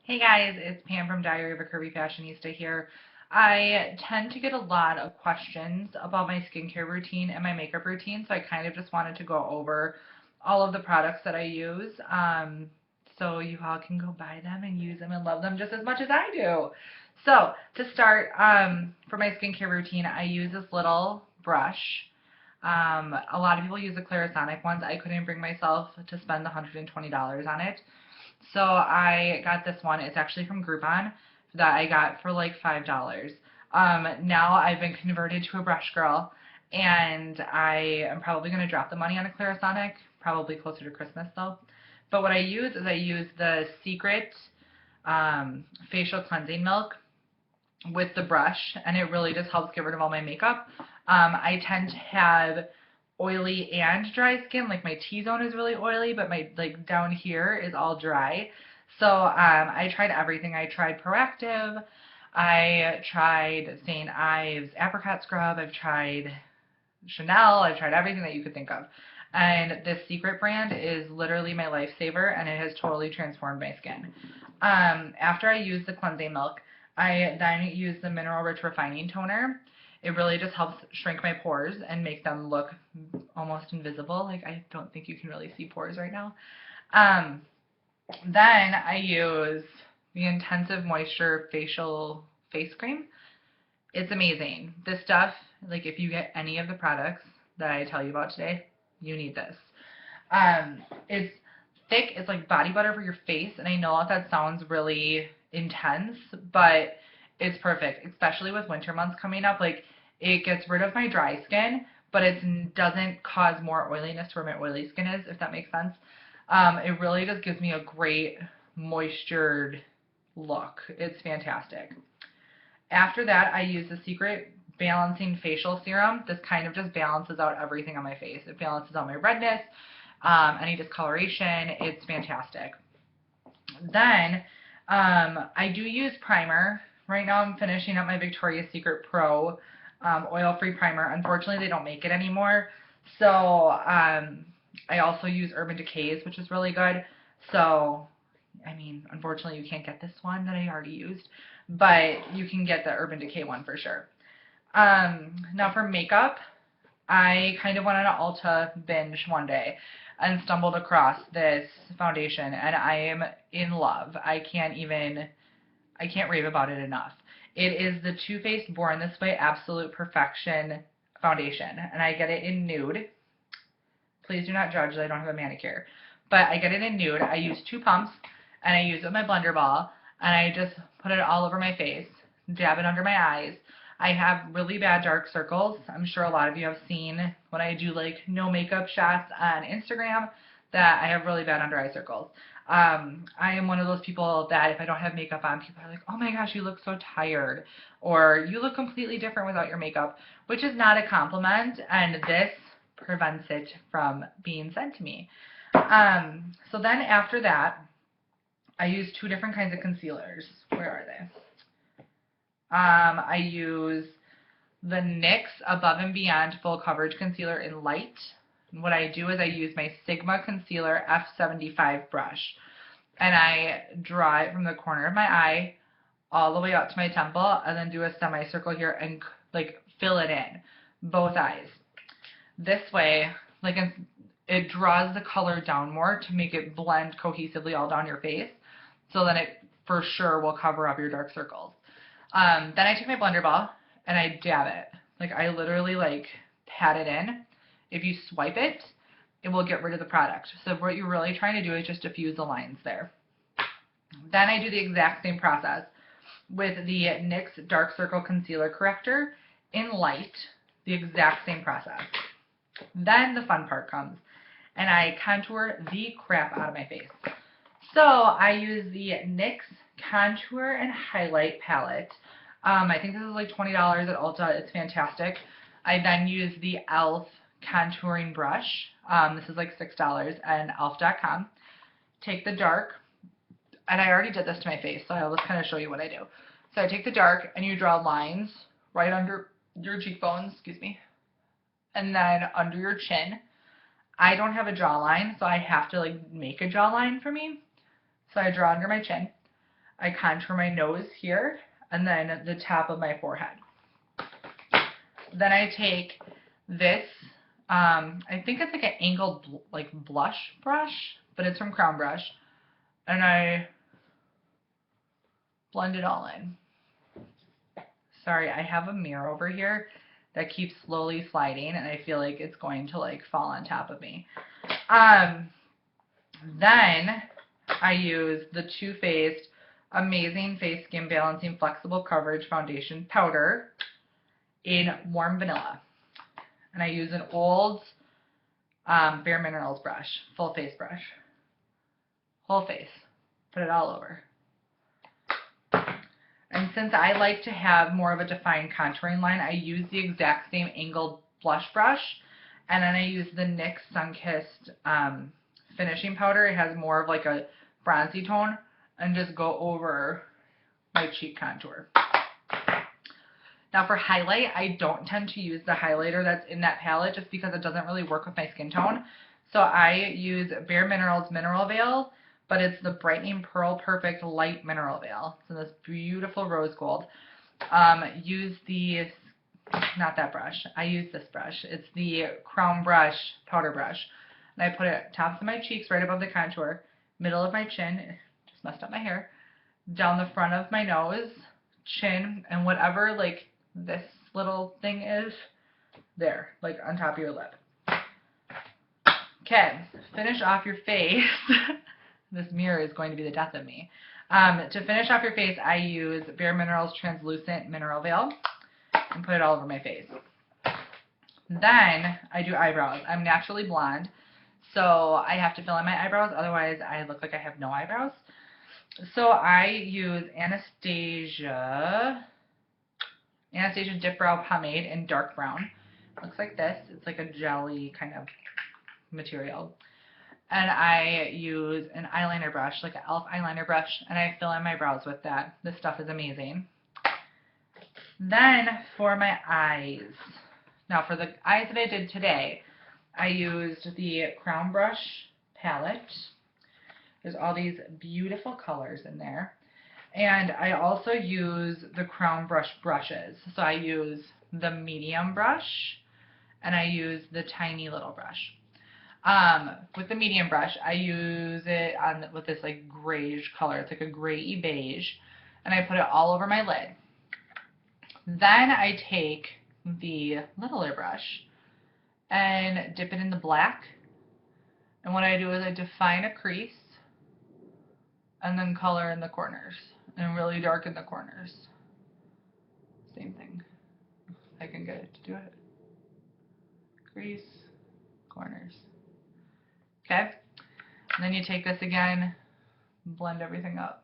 Hey guys, it's Pam from Diary of a Curvy Fashionista here. I tend to get a lot of questions about my skincare routine and my makeup routine, so I kind of just wanted to go over all of the products that I use, so you all can go buy them and use them and love them just as much as I do. So to start, for my skincare routine, I use this little brush. A lot of people use the Clarisonic ones. I couldn't bring myself to spend $120 on it. So I got this one. It's actually from Groupon that I got for like $5. Now I've been converted to a brush girl, and I am probably going to drop the money on a Clarisonic, probably closer to Christmas though. But what I use is I use the Secret facial cleansing milk with the brush, and it really just helps get rid of all my makeup. I tend to have oily and dry skin. Like my T-zone is really oily, but my like down here is all dry. So I tried everything. I tried Proactive. I tried St. Ives apricot scrub. I've tried Chanel. I've tried everything that you could think of. And this Secret brand is literally my lifesaver, and it has totally transformed my skin. After I use the cleansing milk, I then use the mineral rich refining toner. It really just helps shrink my pores and make them look almost invisible. Like I don't think you can really see pores right now. Um, then I use the Intensive Moisture Facial Face Cream. It's amazing. This stuff, like if you get any of the products that I tell you about today, you need this. It's thick. It's like body butter for your face, and I know that sounds really intense, but it's perfect, especially with winter months coming up. Like it gets rid of my dry skin, but it doesn't cause more oiliness where my oily skin is, if that makes sense. It really just gives me a great moistured look. It's fantastic. After that, I use the Secret Balancing Facial Serum. This kind of just balances out everything on my face. It balances out my redness, any discoloration. It's fantastic. Then I do use primer. Right now I'm finishing up my Victoria's Secret Pro oil-free primer. Unfortunately, they don't make it anymore. So I also use Urban Decay's, which is really good. So, I mean, unfortunately, you can't get this one that I already used, but you can get the Urban Decay one for sure. Now for makeup, I kind of went on an Ulta binge one day and stumbled across this foundation, and I am in love. I can't rave about it enough. It is the Too Faced Born This Way Absolute Perfection foundation, and I get it in nude. Please do not judge that I don't have a manicure. But I get it in nude. I use 2 pumps, and I use it with my blender ball, and I just put it all over my face, dab it under my eyes. I have really bad dark circles. I'm sure a lot of you have seen when I do like no makeup shots on Instagram that I have really bad under eye circles. I am one of those people that if I don't have makeup on, people are like, oh my gosh, you look so tired, or you look completely different without your makeup, which is not a compliment, and this prevents it from being said to me. So then after that, I use 2 different kinds of concealers. Where are they? I use the NYX Above and Beyond Full Coverage Concealer in Light. What I do is I use my Sigma Concealer F75 brush, and I draw it from the corner of my eye all the way up to my temple, and then do a semicircle here and like fill it in, both eyes. This way, like it draws the color down more to make it blend cohesively all down your face, so then it for sure will cover up your dark circles. Then I take my blender ball and I dab it. Like I literally like pat it in. If you swipe it, it will get rid of the product. So what you're really trying to do is just diffuse the lines there. Then I do the exact same process with the NYX Dark Circle Concealer Corrector in Light. The exact same process. Then the fun part comes, and I contour the crap out of my face. So I use the NYX Contour and Highlight Palette. I think this is like $20 at Ulta. It's fantastic. I then use the e.l.f. contouring brush. This is like $6 at elf.com. Take the dark, and I already did this to my face, so I'll just kind of show you what I do. So I take the dark, and you draw lines right under your cheekbones, excuse me, and then under your chin. I don't have a jawline, so I have to like make a jawline for me. So I draw under my chin. I contour my nose here, and then the top of my forehead. Then I take this, I think it's like an angled like blush brush, but it's from Crown Brush, and I blend it all in. Sorry, I have a mirror over here that keeps slowly sliding, and I feel like it's going to like fall on top of me. Then I use the Too Faced Amazing Face Skin Balancing Flexible Coverage Foundation Powder in Warm Vanilla. And I use an old Bare Minerals brush, full face brush. Whole face. Put it all over. And since I like to have more of a defined contouring line, I use the exact same angled blush brush. And then I use the NYX Sunkissed finishing powder. It has more of like a bronzy tone. And just go over my cheek contour. Now for highlight, I don't tend to use the highlighter that's in that palette just because it doesn't really work with my skin tone. So I use Bare Minerals Mineral Veil, but it's the Brightening Pearl Perfect Light Mineral Veil. It's in this beautiful rose gold. Use the, not that brush, I use this brush. It's the Crown Brush powder brush. And I put it tops of my cheeks right above the contour, middle of my chin, just messed up my hair, down the front of my nose, chin, and whatever like this little thing is there, like on top of your lip. Okay, finish off your face. This mirror is going to be the death of me. To finish off your face, I use Bare Minerals Translucent Mineral Veil and put it all over my face. Then I do eyebrows. I'm naturally blonde, so I have to fill in my eyebrows, otherwise I look like I have no eyebrows. So I use Anastasia Dip Brow Pomade in dark brown. Looks like this. It's like a jelly kind of material. And I use an eyeliner brush, like an e.l.f. eyeliner brush, and I fill in my brows with that. This stuff is amazing. Then for my eyes. Now for the eyes that I did today, I used the Crown Brush palette. There's all these beautiful colors in there. And I also use the Crown Brush brushes. So I use the medium brush and I use the tiny little brush. With the medium brush, I use it on with this like grayish color. It's like a grayy beige. And I put it all over my lid. Then I take the littler brush and dip it in the black. And what I do is I define a crease and then color in the corners and really darken the corners. Same thing. I can get it to do it. Crease, corners. Okay? And then you take this again, blend everything up.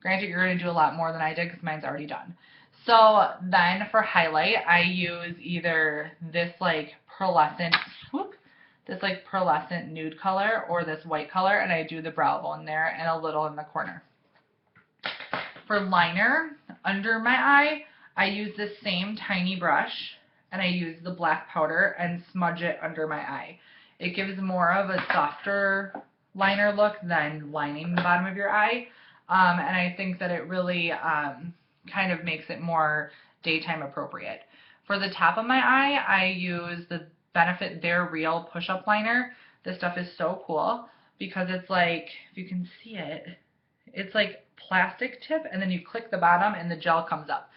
Granted, you're going to do a lot more than I did because mine's already done. So then for highlight, I use either this like pearlescent, nude color or this white color, and I do the brow bone there and a little in the corner. For liner, under my eye, I use this same tiny brush and I use the black powder and smudge it under my eye. It gives more of a softer liner look than lining the bottom of your eye, and I think that it really kind of makes it more daytime appropriate. For the top of my eye, I use the Benefit They're Real push-up liner. This stuff is so cool because it's like, if you can see it, it's like plastic tip and then you click the bottom and the gel comes up.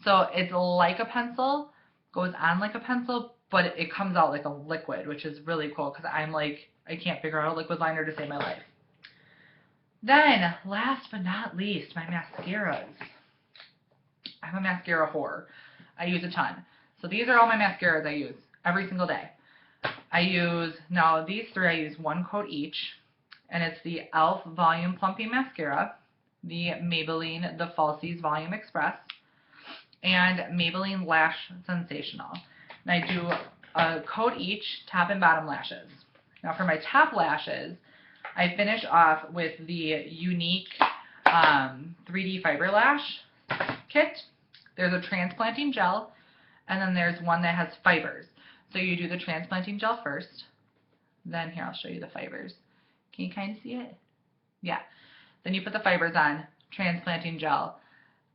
So it's like a pencil, goes on like a pencil, but it comes out like a liquid, which is really cool because I'm like, I can't figure out a liquid liner to save my life. Then, last but not least, my mascaras. I'm a mascara whore. I use a ton. So these are all my mascaras I use every single day. I use, now these three I use one coat each, and it's the e.l.f. Volume Plumping Mascara, the Maybelline The Falsies Volume Express, and Maybelline Lash Sensational. And I do a coat each, top and bottom lashes. Now for my top lashes, I finish off with the Unique 3D Fiber Lash Kit. There's a transplanting gel, and then there's one that has fibers. So you do the transplanting gel first, then here I'll show you the fibers. Can you kind of see it? Yeah. Then you put the fibers on, transplanting gel.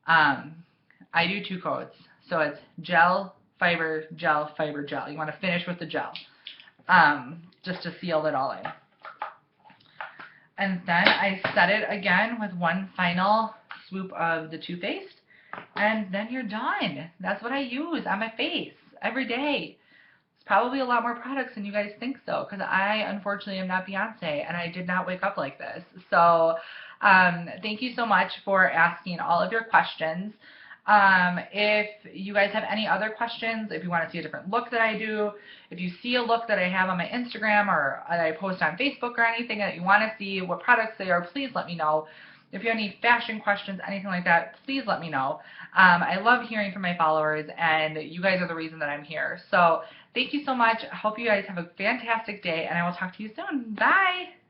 I do 2 coats. So it's gel, fiber, gel, fiber, gel. You want to finish with the gel, just to seal it all in. And then I set it again with one final swoop of the toothpaste, and then you're done. That's what I use on my face every day. It's probably a lot more products than you guys think so, because I unfortunately am not Beyonce, and I did not wake up like this. So thank you so much for asking all of your questions. If you guys have any other questions, if you want to see a different look that I do, if you see a look that I have on my Instagram or that I post on Facebook or anything that you want to see what products they are, please let me know. If you have any fashion questions, anything like that, please let me know. I love hearing from my followers, and you guys are the reason that I'm here. So thank you so much. I hope you guys have a fantastic day, and I will talk to you soon. Bye!